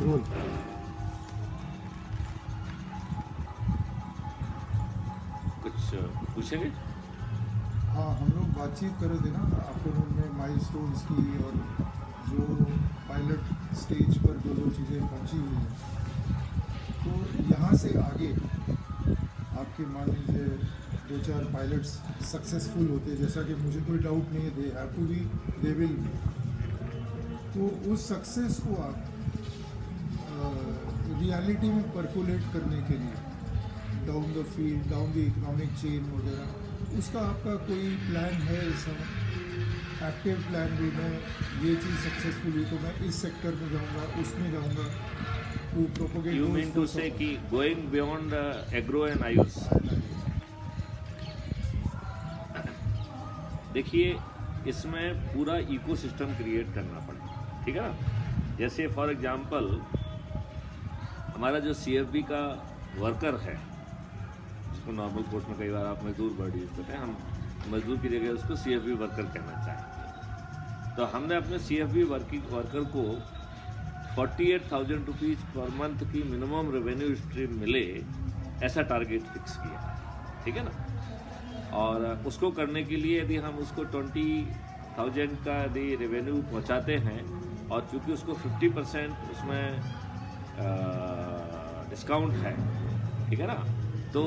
Role. कुछ पूछेंगे? हाँ, हम लोग बातचीत कर रहे थे ना आफ्टरनून में माइलस्टोन्स की, और जो पायलट स्टेज पर जो जो चीज़ें पहुंची हुई हैं, तो यहाँ से आगे आपके मान लीजिए 2-4 पायलट्स सक्सेसफुल होते, जैसा कि मुझे कोई डाउट नहीं है, they have to be, they will be, तो उस सक्सेस को आप रियलिटी में परकोलेट करने के लिए down the field, down the economic chain वगैरह, उसका आपका कोई प्लान है? ऐसा एक्टिव प्लान भी, मैं ये चीज़ सक्सेसफुल हुई तो मैं इस सेक्टर में जाऊंगा, उसमें जाऊंगा, to propagate. You mean to say कि going beyond agro and Ayush? देखिए, इसमें पूरा इकोसिस्टम क्रिएट करना पड़ेगा, ठीक है ना। जैसे फॉर एग्जांपल हमारा जो सीएफबी का वर्कर है, जिसको नॉर्मल कोर्स में कई बार आप मजदूर वर्ड यूज करते हैं, हम मजदूर की जगह उसको सीएफबी वर्कर कहना चाहेंगे। तो हमने अपने सीएफबी वर्कर को 48,000 रुपीज़ पर मंथ की मिनिमम रेवेन्यू स्ट्रीम मिले, ऐसा टारगेट फिक्स किया है, ठीक है ना। और उसको करने के लिए यदि हम उसको 20,000 का यदि रेवेन्यू पहुंचाते हैं, और चूंकि उसको 50% उसमें डिस्काउंट है, ठीक है ना, तो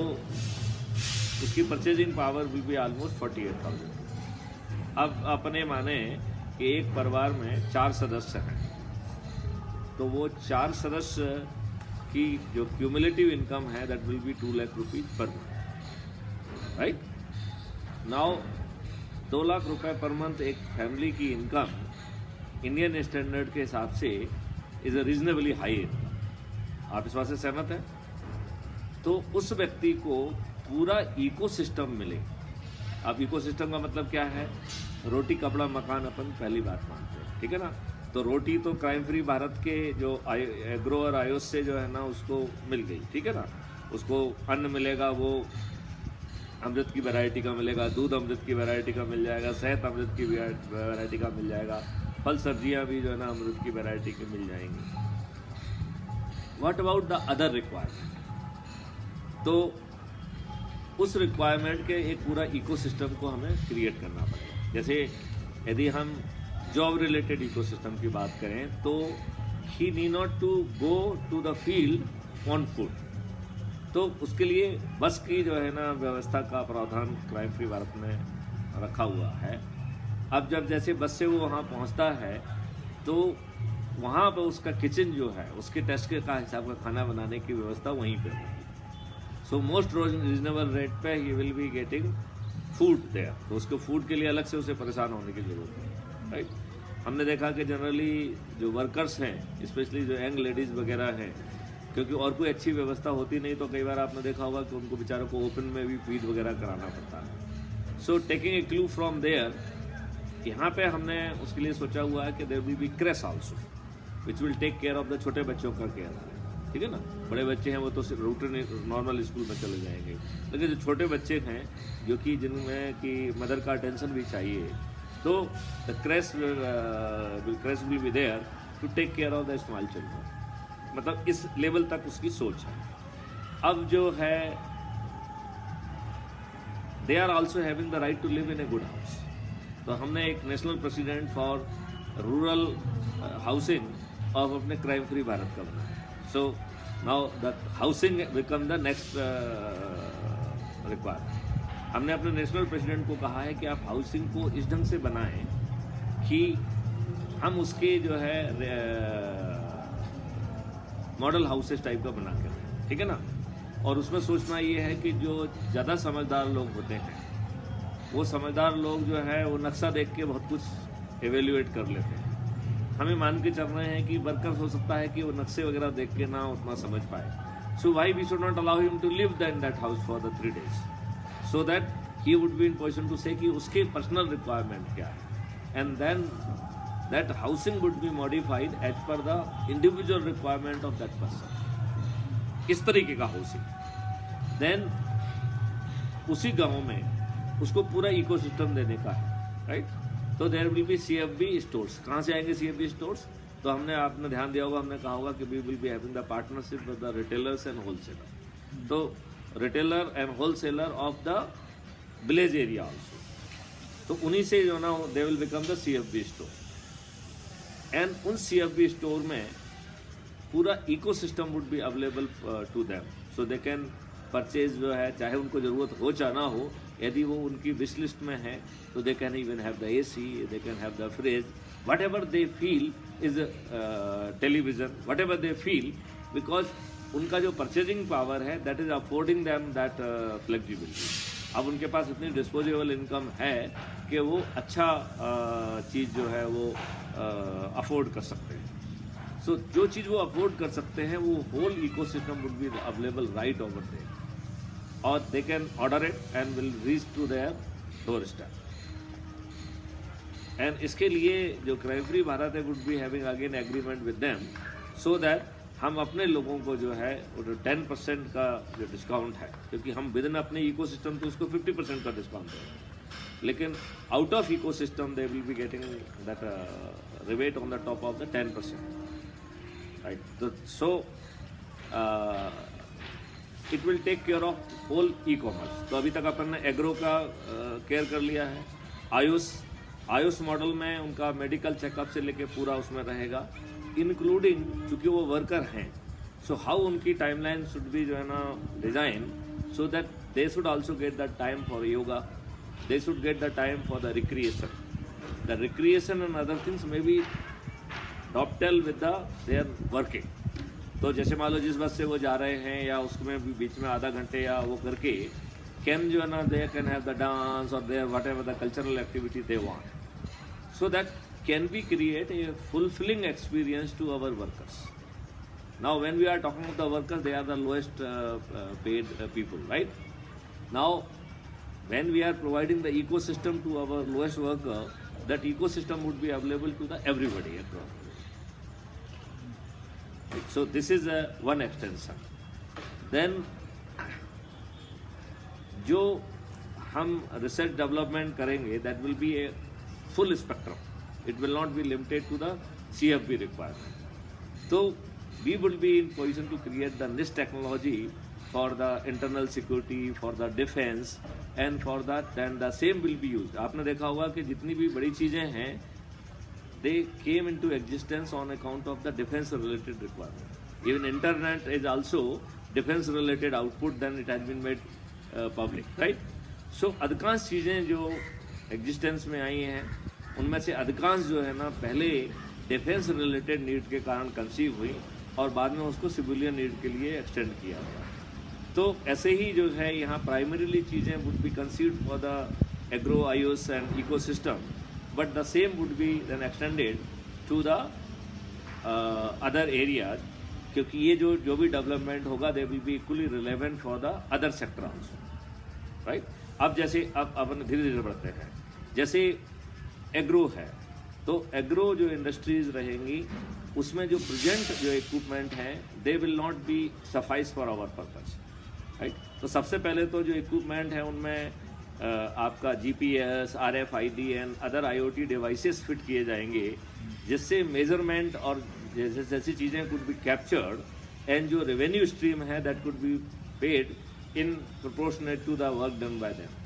उसकी purchasing power will be almost 48,000। अब अपने माने कि एक परिवार में 4 सदस्य हैं, तो वो 4 सदस्य की जो क्यूमुलेटिव इनकम है that will B 2 lakh rupees per month, right. Now 2 lakh रुपए पर मंथ एक फैमिली की इनकम इंडियन स्टैंडर्ड के हिसाब से is a reasonably high income. आप इस बात से सहमत हैं? तो उस व्यक्ति को पूरा इकोसिस्टम मिले। अब इकोसिस्टम का मतलब क्या है? रोटी कपड़ा मकान अपन पहली बात मानते हैं, ठीक है ना। तो रोटी तो क्राइम फ्री भारत के जो एग्रो और आयुष से जो है ना उसको मिल गई, ठीक है ना। उसको अन्न मिलेगा, वो अमृत की वैरायटी का मिलेगा, दूध अमृत की वैरायटी का मिल जाएगा, शहद अमृत की वैरायटी का मिल जाएगा, फल सब्जियां भी जो है ना अमृत की वैरायटी की मिल जाएंगी। What about the other requirement? तो उस रिक्वायरमेंट के एक पूरा इकोसिस्टम को हमें क्रिएट करना पड़ेगा। जैसे यदि हम जॉब रिलेटेड इकोसिस्टम की बात करें, तो he need not to go to the field on foot. तो उसके लिए बस की जो है ना व्यवस्था का प्रावधान क्राइम फ्री भारत में रखा हुआ है। अब जब जैसे बस से वो वहाँ पहुँचता है, तो वहाँ पर उसका किचन जो है, उसके टेस्ट के का हिसाब का खाना बनाने की व्यवस्था वहीं पर होगी। सो मोस्ट रीजनेबल रेट पे he will be getting food there. तो उसको फूड के लिए अलग से उसे परेशान होने की जरूरत नहीं, राइट। हमने देखा कि जनरली जो वर्कर्स हैं, स्पेशली जो यंग लेडीज़ वगैरह हैं, क्योंकि और कोई अच्छी व्यवस्था होती नहीं, तो कई बार आपने देखा होगा कि उनको बेचारों को ओपन में भी फीड वगैरह कराना पड़ता है। So taking a clue from there, यहाँ पे हमने उसके लिए सोचा हुआ है कि there will be creche also which will take care of the छोटे बच्चों का केयर, ठीक है ना। बड़े बच्चे हैं वो तो रूटीन नॉर्मल स्कूल में चले जाएंगे, लेकिन जो छोटे बच्चे हैं जो कि जिनमें कि मदर का अटेंशन भी चाहिए, तो the creche will be there to take care of the small children. मतलब इस लेवल तक उसकी सोच है। अब जो है they are also having the right to live in a good house. तो हमने एक national president for rural housing of अपने क्राइम फ्री भारत का बनाया। So now the housing become the next requirement. हमने अपने नेशनल प्रेसिडेंट को कहा है कि आप हाउसिंग को इस ढंग से बनाएं कि हम उसके जो है मॉडल हाउसेस टाइप का बना के रखें, ठीक है ना। और उसमें सोचना ये है कि जो ज़्यादा समझदार लोग होते हैं, वो समझदार लोग जो है वो नक्शा देख के बहुत कुछ एवेल्युएट कर लेते हैं। हमें मान के चल रहे हैं कि वर्कर्स हो सकता है कि वो नक्शे वगैरह देख के ना उतना समझ पाए। So why we should not allow him to live in that house for the 3 days, so that he would be in position to say कि उसके पर्सनल रिक्वायरमेंट क्या है, and then that housing would be modified as per the individual requirement of that person. इस तरीके का housing, then उसी गांव में उसको पूरा इकोसिस्टम देने का है, राइट। तो there will be CFB stores. कहाँ से आएंगे सीएफबी स्टोर्स? तो हमने आपने ध्यान दिया होगा, हमने कहा होगा कि we will be having the partnership with the retailers and wholesaler. तो retailer and wholesaler of the village area also, तो उन्हीं से जो ना they will become the CFB store. And उन CFB स्टोर में पूरा ecosystem would be available to them, so they can purchase जो है, चाहे उनको ज़रूरत हो चाहे ना हो, यदि वो उनकी विश लिस्ट में है तो they can even have the AC, they can have the fridge, what ever they feel is television, what ever they feel, because उनका जो परचेजिंग पावर है that is affording them that flexibility. अब उनके पास इतनी disposable income है कि वो अच्छा चीज़ जो है वो अफोर्ड कर सकते हैं। सो जो चीज़ वो अफोर्ड कर सकते हैं वो whole ecosystem would be available right over there, और they can order it and will reach to their door step. And इसके लिए जो क्राइम फ्री भारत है would be having again agreement with them, so that हम अपने लोगों को जो है 10% का जो डिस्काउंट है, क्योंकि हम विद इन अपने इकोसिस्टम तो उसको 50% का डिस्काउंट देंगे, लेकिन out of ecosystem they will be getting that rebate on the top of the 10%, right. तो so it will take care of whole e-commerce. तो अभी तक अपन ने एग्रो का केयर कर लिया है। आयुष मॉडल में उनका मेडिकल चेकअप से लेके पूरा उसमें रहेगा, इंक्लूडिंग चूँकि वो वर्कर हैं, सो हाउ उनकी टाइमलाइन शुड बी जो है ना design, so that they should also get the time for yoga, they should get the time for the recreation. The recreation and other things may be dovetailed with the their working. तो जैसे मान लो जिस बस से वो जा रहे हैं या उसमें भी बीच में आधा घंटे या वो करके कैन जो है ना they can have the dance और their whatever the cultural activity they want, so that can we create a fulfilling experience to our workers. Now when we are talking about the workers, they are the lowest paid people, right? Now when we are providing the ecosystem to our lowest worker, that ecosystem would be available to the everybody across. So this is one extension. Then जो हम research development करेंगे that will be a full spectrum. It will not be limited to the CFB requirement. So we will be in position to create the niche technology for the internal security, for the defense, and for that then the same will be used. आपने देखा होगा कि जितनी भी बड़ी चीज़ें हैं they came into existence on account of the defense related requirement. Even internet is also defense related output, then it has been made public, right? So अधिकांश चीज़ें जो एग्जिस्टेंस में आई हैं उनमें से अधिकांश जो है ना पहले डिफेंस रिलेटेड नीड के कारण कंसीव हुई और बाद में उसको सिविलियन नीड के लिए एक्सटेंड किया गया। तो ऐसे ही जो है यहाँ प्राइमरीली चीज़ें would be conceived for the agro Ayush and ecosystem, but the same would be then extended to the other areas, क्योंकि ये जो भी डेवलपमेंट होगा they will be equally relevant for the other sector also, right. अब जैसे अब अपन धीरे धीरे बढ़ते हैं, जैसे एग्रो है तो एग्रो जो इंडस्ट्रीज रहेंगी उसमें जो प्रेजेंट जो इक्विपमेंट हैं they will not be suffice for our purpose, right. तो सबसे पहले तो जो इक्विपमेंट है उनमें आपका GPS, RFID and other IoT devices fit किए जाएंगे, जिससे मेजरमेंट और जैसी चीज़ें कुड बी कैप्चर्ड, एंड जो रेवेन्यू स्ट्रीम है that could be paid in proportionate to the work done by them,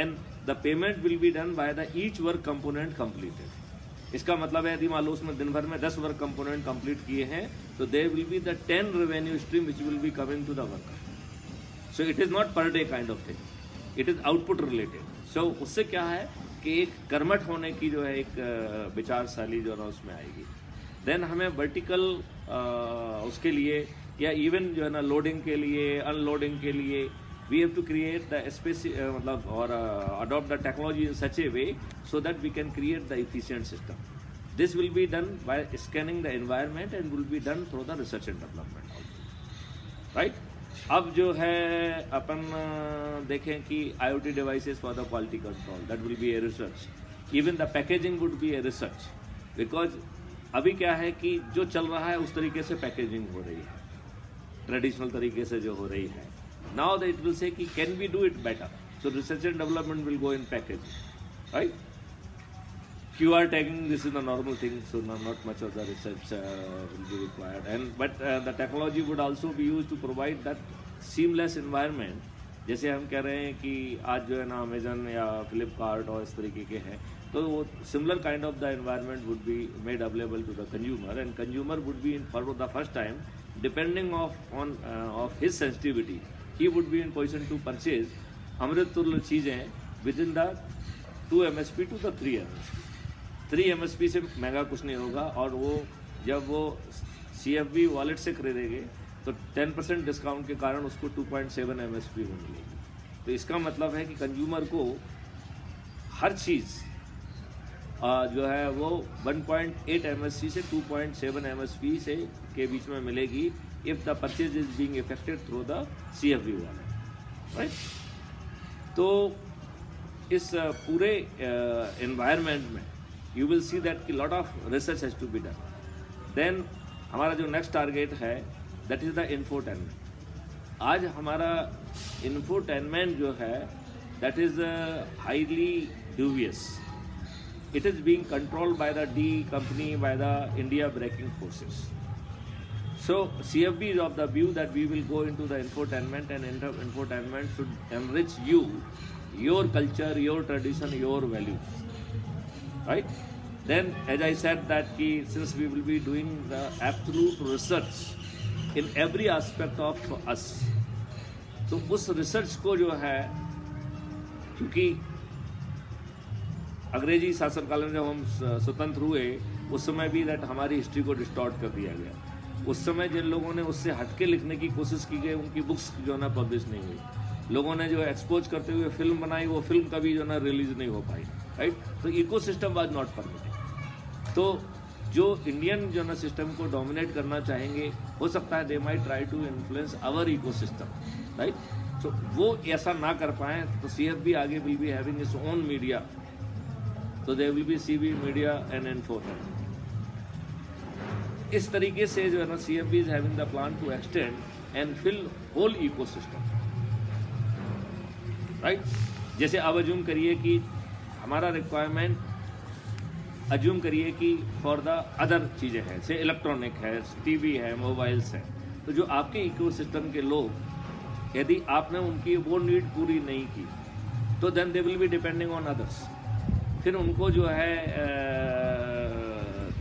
and the payment will be done by the each work component completed. इसका मतलब है यदि मान लो उसमें दिन भर में 10 वर्क कंपोनेंट कंप्लीट किए हैं तो there will be the 10 revenue stream which will be coming to the worker. So it is not per day kind of thing, it is output related. So उससे क्या है कि एक कर्मठ होने की जो है एक विचारशाली जो है उसमें आएगी। देन हमें वर्टिकल उसके लिए या इवन जो है ना लोडिंग के लिए अनलोडिंग के लिए we have to create the space मतलब और adopt the technology in such a way so that we can create the efficient system. This will be done by scanning the environment and will be done through the research and development also, right. अब जो है अपन देखें कि IoT devices for the quality control, that will be a research. Even the packaging would be a research, because अभी क्या है कि जो चल रहा है उस तरीके से पैकेजिंग हो रही है, ट्रेडिशनल तरीके से जो हो रही है. नाउ दैट विल से कि can we do it better, so research and development will go in packaging, right. QR tagging, this is a normal thing, so not much of the research will be required. But the technology would also be used to provide that seamless environment. जैसे हम कह रहे हैं कि आज जो है ना अमेजन या फ्लिपकार्ट और इस तरीके के हैं, तो वो similar kind of the environment would be made available to the consumer, and consumer would be in for the first time, depending of his sensitivity, he would be in position to purchase अमृत तुल्य चीज़ें within the 2 MSP to the 3 MSP. 3 MSP से महंगा कुछ नहीं होगा, और वो जब वो CFB वॉलेट से खरीदेंगे तो 10% डिस्काउंट के कारण उसको 2.7 MSP में मिलेगी. तो इसका मतलब है कि कंज्यूमर को हर चीज़ जो है वो 1.8 MSP से 2.7 MSP से के बीच में मिलेगी, if the purchase is being effected through the CFB wallet, right. तो इस पूरे एनवायरनमेंट में यू विल सी दैट कि lot of research has to be done. Then हमारा जो नेक्स्ट टारगेट है दैट इज़ द इन्फोटेनमेंट. आज हमारा इन्फोटेनमेंट जो है that is highly dubious. It is being controlled by the D company, by the India breaking forces. So CFB is of the view that we will go into the infotainment, and infotainment should enrich you, your culture, your tradition, your values, right? Then as I said that since we will be doing the absolute research in every aspect of us, तो उस research को जो है, क्योंकि अंग्रेजी शासनकाल में जब हम स्वतंत्र हुए उस समय भी दैट हमारी हिस्ट्री को डिस्टॉर्ट कर दिया गया. उस समय जिन लोगों ने उससे हटके लिखने की कोशिश की गई उनकी बुक्स जो है ना पब्लिश नहीं हुई. लोगों ने जो एक्सपोज करते हुए फिल्म बनाई, वो फिल्म कभी जो है ना रिलीज नहीं हो पाई, राइट. तो इकोसिस्टम वाज नॉट परमिटेड. तो जो इंडियन जो है ना सिस्टम को डोमिनेट करना चाहेंगे, हो सकता है they might try to influence our ecosystem, right. तो वो ऐसा ना कर पाएँ तो CFB आगे will be having its own media. तो they will be CB media and infotainment. इस तरीके से जो है ना CFB is having the plan to extend and fill whole ecosystem, right. जैसे अब अज्यूम करिए कि हमारा रिक्वायरमेंट, अज्यूम करिए कि फॉर द अदर चीज़ें हैं, जैसे इलेक्ट्रॉनिक है, TV है, मोबाइल्स हैं. तो जो आपके इकोसिस्टम के लोग, यदि आपने उनकी वो नीड पूरी नहीं की तो then they will be depending on others. फिर उनको जो है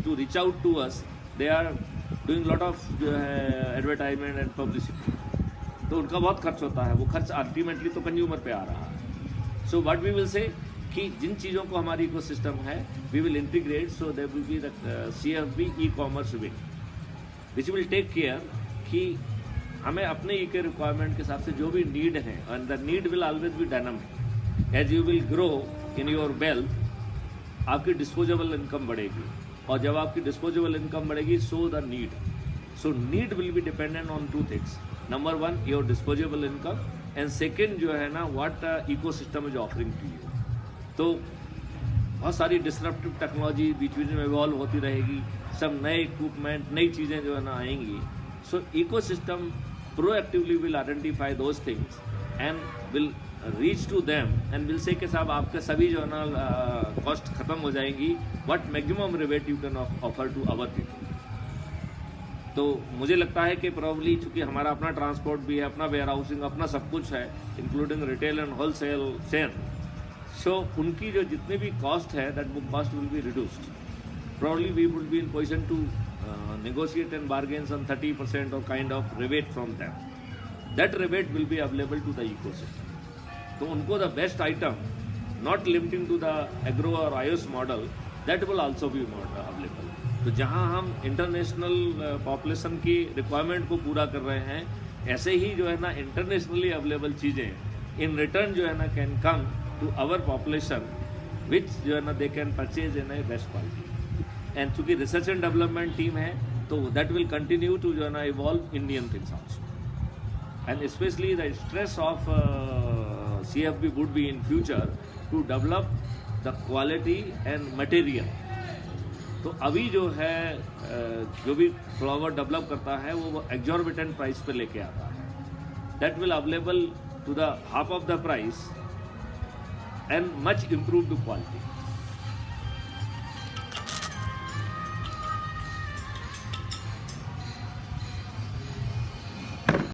to reach out to us, they are doing lot of जो है एडवर्टाइजमेंट एंड पब्लिसिटी. तो उनका बहुत खर्च होता है, वो खर्च अल्टीमेटली तो कंज्यूमर पे आ रहा है. So what we will say कि जिन चीज़ों को हमारी इकोसिस्टम है we will integrate, so there will be the CFB e-commerce wing which will take care कि हमें अपने के रिक्वायरमेंट के हिसाब से जो भी नीड है, and the need will always be dynamic. As you will grow in your wealth, आपकी डिस्पोजेबल इनकम बढ़ेगी, और जब आपकी डिस्पोजेबल इनकम बढ़ेगी so the need. So need will be dependent on 2 things. Number 1 your disposable income, and second जो है ना what ecosystem is offering to you. तो बहुत सारी डिसरप्टिव टेक्नोलॉजी बीच बीच में इवॉल्व होती रहेगी, सब नए इक्विपमेंट, नई चीज़ें जो है ना आएंगी. So ecosystem proactively will identify those things and will reach to them and will say कि साहब आपके सभी जो है ना कॉस्ट खत्म हो जाएंगी, what maximum rebate you can offer to our people. तो मुझे लगता है कि प्रॉब्ली चूँकि हमारा अपना ट्रांसपोर्ट भी है, अपना वेयर हाउसिंग, अपना सब कुछ है, including retail and wholesale chain. So उनकी जो जितनी भी कॉस्ट है दैट वो cost will be reduced. Probably we would be in position to negotiate and bargain some 30% or kind of rebate from them. That rebate will be available to the ecosystem. तो उनको the best item, not limiting to the agro or iOS model, that will also be available. तो जहाँ हम international population की requirement को पूरा कर रहे हैं, ऐसे ही जो है ना इंटरनेशनली अवेलेबल चीज़ें इन रिटर्न जो है ना can come to our population, which जो है ना they can purchase in a best quality. And चूँकि रिसर्च एंड डेवलपमेंट टीम है तो दैट विल कंटिन्यू टू जो है ना evolve Indian things also. And specially the stress of CFB would be in future to develop the quality and material. तो अभी जो है जो भी फ्लावर डेवलप करता है वो एक्जॉर्बिटेंट प्राइस पे लेके आता है. That will available to the half of the price and much improved quality.